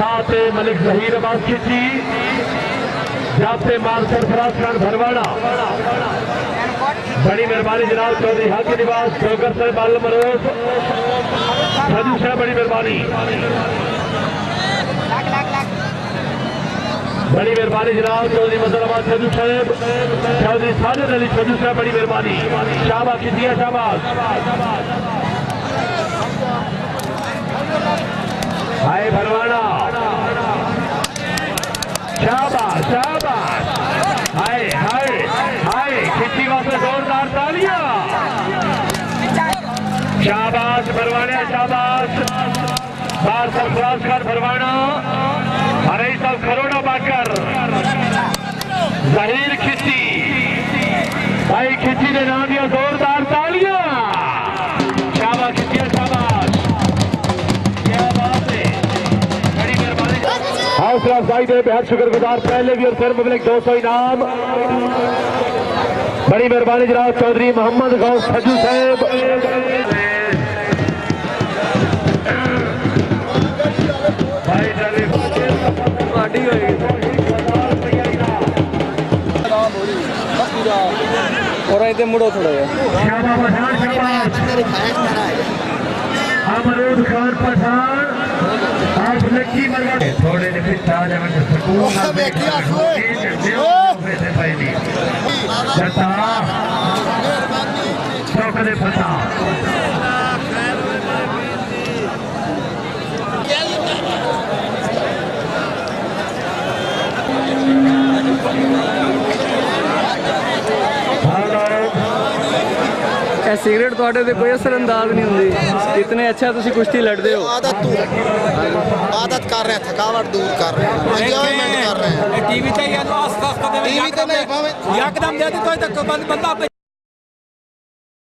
साथ मलिक जहीर अब्बास खिची, जाते माल सरफराज खान भरवाना। बड़ी मेहरबानी जनाब चौधरी हाकी निवास डोगर साहब बाल मरोज सजू साहब, बड़ी मेहरबानी, बड़ी मेहरबानी जनाब चौधरी मदरबाद सजू साहब, चौधरी साजिद अली सजू साहब, बड़ी मेहरबानी। शाबाश खिचिया, शाबाश। हाय भरवाना, शाबाश शाबाश। हाय हाय हाय, खिची वापस जोरदार तालियां। शाबाश भरवाना, शाबाश। बार सरफराज खान भरवाना, अरे सब खरोड़ा बाकर जहीर खिची, भाई खिची ने नाम दिया जोरदार तालियां। शाबाश खिचिया, शाबाश, क्या बात है, बड़ी मेहरबानी। हौसला अफजाई दे बेहद शुक्रगुजार, पहले भी और फिर मुबलिक 200 इनाम। बड़ी मेहरबानी जनाब चौधरी मोहम्मद गौस सजू साहब। और इधर मुड़ो थोड़ा अमरूद खान पठान, आप लक्की मरवा थोड़े ने फिर ताजा में सुकून जता चौकड़े फसा। सिगरेट थोड़े पे कोई असर अंदाज नहीं होंगी, इतने अच्छा तुम कुश्ती लड़ते हो। आदत कर रहे हैं, थकावट दूर कर रहे हैं, एंजॉयमेंट कर रहे हैं। टीवी चाहिए तो आस्ते आस्ते टीवी तो नहीं यकदम दे दी तो बंदा